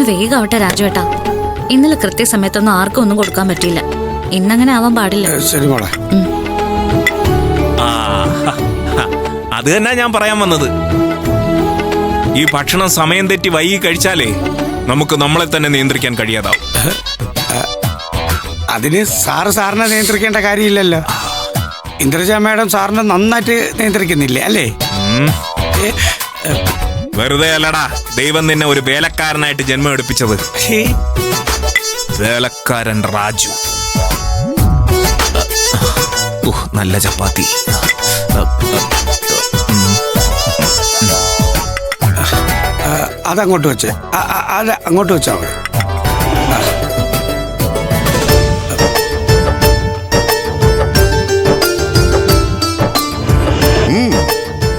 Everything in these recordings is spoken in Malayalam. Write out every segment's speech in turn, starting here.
വേഗാവട്ടെ രാജുവേട്ടാ. ഇന്നലെ കൃത്യസമയത്തൊന്നും ആർക്കും ഒന്നും കൊടുക്കാൻ പറ്റിയില്ല. ഇന്നങ്ങനെ ആവാൻ പാടില്ല. ശരി മോളെ. അത് തന്നെ ഞാൻ പറയാൻ വന്നത്. ഈ ഭക്ഷണം സമയം തെറ്റി വൈകി കഴിച്ചാലേ നമുക്ക് നമ്മളെ തന്നെ നിയന്ത്രിക്കാൻ കഴിയാതാവും. അതിന് സാറിനെ നിയന്ത്രിക്കേണ്ട കാര്യമില്ലല്ലോ. ഇന്ദ്രജ മാഡം സാറിനെ നന്നായിട്ട് നിയന്ത്രിക്കുന്നില്ലേ അല്ലേ? വെറുതെ അല്ലടാ ദൈവം നിന്നെ ഒരു വേലക്കാരനായിട്ട് ജന്മം എടുപ്പിച്ചത്. വേലക്കാരൻ രാജു. നല്ല ചപ്പാത്തി. അതങ്ങോട്ട് വെച്ച് അത് അങ്ങോട്ട് വെച്ചാ മതി.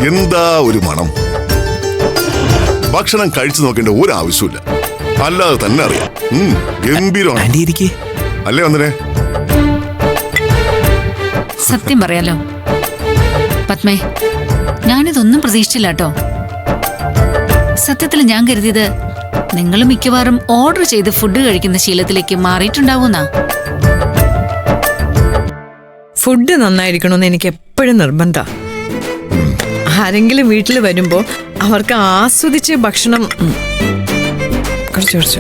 എന്താ ഒരു മണം! ഭക്ഷണം കഴിച്ചു നോക്കേണ്ട ഒരു ആവശ്യമില്ല, അല്ലാതെ തന്നെ അറിയാം. ഗംഭീരമാണ് അല്ലേ വന്നേ? സത്യം പറയാലോ പത്മേ, ഞാനിതൊന്നും പ്രതീക്ഷിച്ചില്ല കേട്ടോ. സത്യത്തിൽ ഞാൻ കരുതിയത് നിങ്ങൾ മിക്കവാറും ഓർഡർ ചെയ്ത് ഫുഡ് കഴിക്കുന്ന ശീലത്തിലേക്ക് മാറിയിട്ടുണ്ടാവുന്നാ. ഫുഡ് നന്നായിരിക്കണമെന്ന് എനിക്ക് എപ്പോഴും നിർബന്ധ. ആരെങ്കിലും വീട്ടിൽ വരുമ്പോ അവർക്ക് ആസ്വദിച്ച് ഭക്ഷണം കുറച്ച്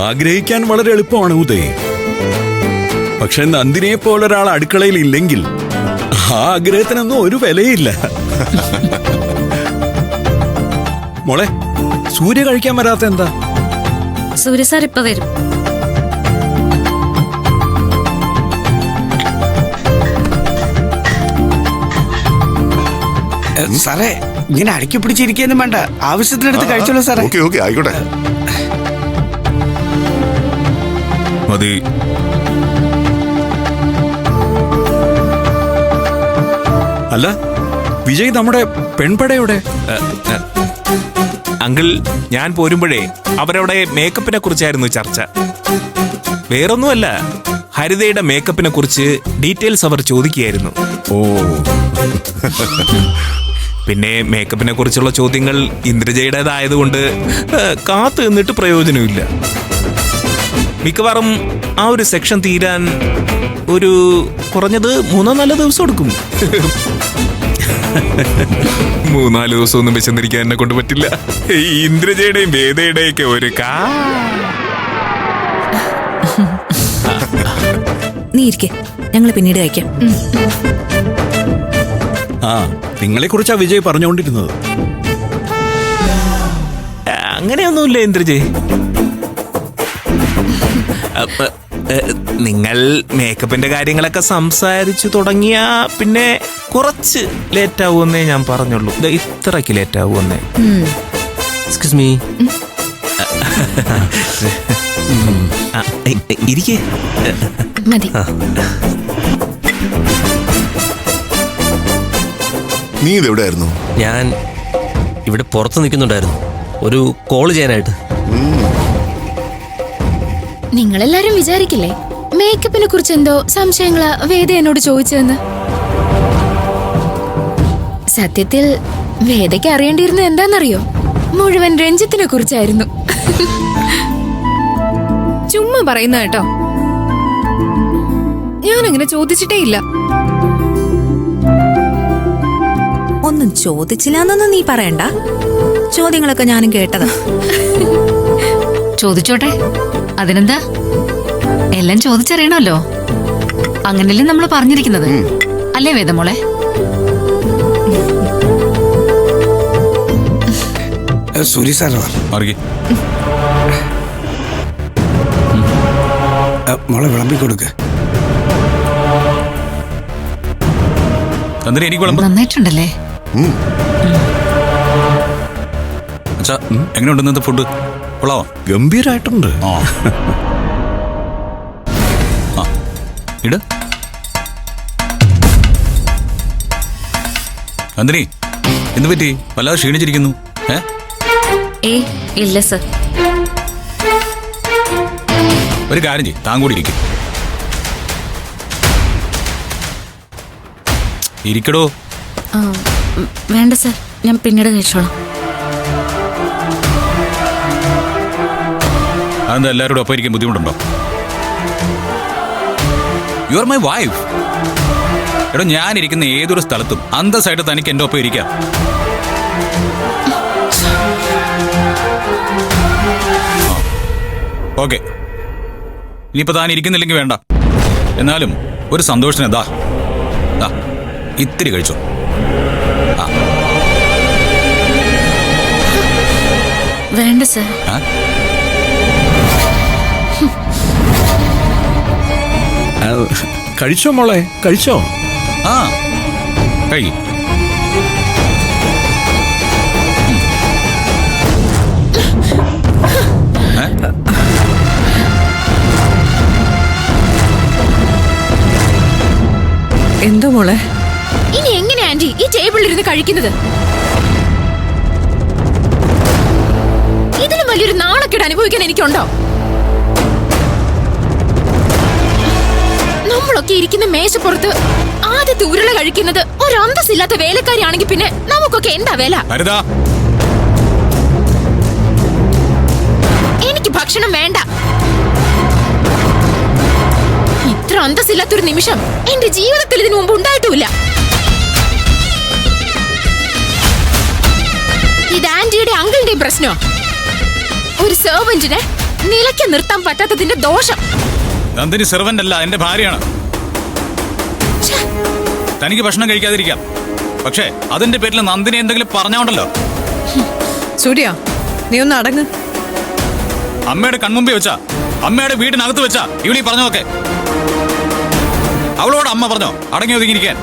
ആഗ്രഹിക്കാൻ വളരെ എളുപ്പമാണ് ഉദയ്. പക്ഷെ നന്ദിനെ പോലൊരാൾ അടുക്കളയിൽ ഇല്ലെങ്കിൽ ആ ആഗ്രഹത്തിനൊന്നും ഒരു വിലയില്ല. മോളെ, സൂര്യ കഴിക്കാൻ വരാത്ത എന്താ? സൂര്യ സാർ ഇപ്പൊ വരും. സാറേ ഇങ്ങനെ അടുക്കി പിടിച്ചിരിക്കാനും വേണ്ട, ആവശ്യത്തിനടുത്ത് കഴിച്ചോളൂ സാറേ. ഓക്കെ ആയിക്കോട്ടെ. മതി. അല്ല വിജയ്, നമ്മുടെ പെൺപടയുടെ അങ്കിൾ, ഞാൻ പോരുമ്പോഴേ അവരവിടെ മേക്കപ്പിനെ കുറിച്ചായിരുന്നു ചർച്ച. വേറൊന്നുമല്ല, ഹരിതയുടെ മേക്കപ്പിനെ കുറിച്ച് ഡീറ്റെയിൽസ് അവർ ചോദിക്കുകയായിരുന്നു. ഓ, പിന്നെ മേക്കപ്പിനെ കുറിച്ചുള്ള ചോദ്യങ്ങൾ ഇന്ദ്രജയുടേതായതുകൊണ്ട് കാത്തു നിന്നിട്ട് പ്രയോജനമില്ല. മിക്കവാറും ആ ഒരു സെക്ഷൻ തീരാൻ ഒരു കുറഞ്ഞത് 3-4 ദിവസം എടുക്കും. 3-4 ദിവസം ഒന്നും വിശന്നിരിക്കാൻ എന്നെ കൊണ്ട് പറ്റില്ല. ഇന്ദ്രജയുടെയും വേദയുടെയും ഒക്കെ ഒരു നീ ഇരിക്കെ, ഞങ്ങൾ പിന്നീട് കഴിക്കാം. ആ, നിങ്ങളെ കുറിച്ചാ വിജയ് പറഞ്ഞുകൊണ്ടിരുന്നത്. അങ്ങനെയൊന്നുമില്ല ഇന്ദ്രജയ്. നിങ്ങൾ മേക്കപ്പിന്റെ കാര്യങ്ങളൊക്കെ സംസാരിച്ചു തുടങ്ങിയ പിന്നെ കുറച്ച് ലേറ്റ് ആവുമെന്നേ ഞാൻ പറഞ്ഞുള്ളൂ. ഇത്രയ്ക്ക് ലേറ്റ് ആവുമെന്നേ. Excuse me. ഇരിക്കേ. മതി. നീ ഇതെവിടെയായിരുന്നു? ഞാൻ ഇവിടെ പുറത്ത് നിൽക്കുന്നുണ്ടായിരുന്നു, ഒരു കോള് ചെയ്യാനായിട്ട്. നിങ്ങളെല്ലാരും വിചാരിക്കില്ലേ മേക്കപ്പിനെ കുറിച്ച് എന്തോ സംശയങ്ങളാ വേദ എന്നോട് ചോദിച്ചതെന്ന്? സത്യത്തിൽ വേദയ്ക്ക് അറിയേണ്ടിയിരുന്നത് എന്താണെന്നറിയോ? മുഴുവൻ രഞ്ജിത്തിനെ കുറിച്ചായിരുന്നു. ചുമ്മാ പറയുന്ന കേട്ടോ, ഞാനങ്ങനെ ചോദിച്ചിട്ടേ ഇല്ല. ഒന്നും ചോദിച്ചില്ലാന്നൊന്നും നീ പറയണ്ട. ചോദ്യങ്ങളൊക്കെ ഞാനും കേട്ടതാ. ചോദിച്ചോട്ടെ, അതിനെന്താ? എല്ലാം ചോദിച്ചറിയണമല്ലോ. അങ്ങനെയല്ലേ നമ്മൾ പറഞ്ഞിരിക്കുന്നത്, അല്ലേ വേദമോളെ? സൂര്യ സാർ മോളെ വിളമ്പി കൊടുക്ക്. നന്നായിട്ടുണ്ടല്ലേ? എങ്ങനെയുണ്ട് ഇന്നത്തെ ഫുഡ്? കൊള്ളാവോ? ഗംഭീരായിട്ടുണ്ട്. ഇട് നന്ദിനി, എന്ത് പറ്റി? വല്ലാതെ ക്ഷീണിച്ചിരിക്കുന്നു. ഇല്ല സർ. ഒരു കാര്യം ചെയ്യും, താൻ കൂടി ഇരിക്കും. ഇരിക്കടോ. വേണ്ട സർ, ഞാൻ പിന്നീട് കഴിച്ചോളാം. അതെന്താ എല്ലാവരോടും ഒപ്പം ഇരിക്കാൻ ബുദ്ധിമുട്ടുണ്ടോ? You are my wife. എടോ, ഞാനിരിക്കുന്ന ഏതൊരു സ്ഥലത്തും അന്തസ്സായിട്ട് തനിക്ക് എൻ്റെ ഒപ്പം ഇരിക്കാം. ഓക്കെ, ഇനിയിപ്പോൾ താൻ ഇരിക്കുന്നില്ലെങ്കിൽ വേണ്ട. എന്നാലും ഒരു സന്തോഷത്തിന് ദാ ഇത്തിരി കഴിച്ചോ. വേണ്ട സർ. കഴിച്ചോ മോളെ, കഴിച്ചോ. കഴി. എന്തോ മോളെ? ഇനി എങ്ങനെ ആന്റി ഈ ടേബിളിൽ ഇരുന്ന് കഴിക്കുന്നത്? ഇതിലും വലിയൊരു നാണക്കേട് അനുഭവിക്കാൻ എനിക്കുണ്ടോ? നമ്മളൊക്കെ ഇരിക്കുന്ന മേശപ്പുറത്ത് ആദ്യത്തെ ഉരുള കഴിക്കുന്നത് ഒരു അന്തസ്സില്ലാത്ത വേലക്കാരിയാണെങ്കിൽ പിന്നെ നമുക്കൊക്കെ എന്താ വേല? എനിക്ക് ഭക്ഷണം വേണ്ട. ഇത്ര അന്തസ്സില്ലാത്തൊരു നിമിഷം എന്റെ ജീവിതത്തിൽ ഇതിനു മുമ്പ് ഉണ്ടായിട്ടുമില്ല. ഇത് ആന്റിയുടെ അങ്കിളിന്റെയും പ്രശ്നോ? ഒരു സെർവന്റിനെ നിലയ്ക്ക് നിർത്താൻ പറ്റാത്തതിന്റെ ദോഷം. നന്ദിനി സെർവന്റ് അല്ല, എന്റെ ഭാര്യയാണ്. തനിക്ക് ഭക്ഷണം കഴിക്കാതിരിക്കാം, പക്ഷേ അതിന്റെ പേരിൽ നന്ദിനി എന്തെങ്കിലും പറഞ്ഞോണ്ടല്ലോ. സൂര്യ, നീ ഒന്ന് അടങ്ങ്. അമ്മയുടെ കൺമുമ്പിൽ വെച്ചാ, അമ്മയുടെ വീടിനകത്ത് വെച്ചാ ഇവളീ പറഞ്ഞതൊക്കെ. അവളോട് അമ്മ പറഞ്ഞോ അടങ്ങി ഒതുങ്ങിയിരിക്കാൻ?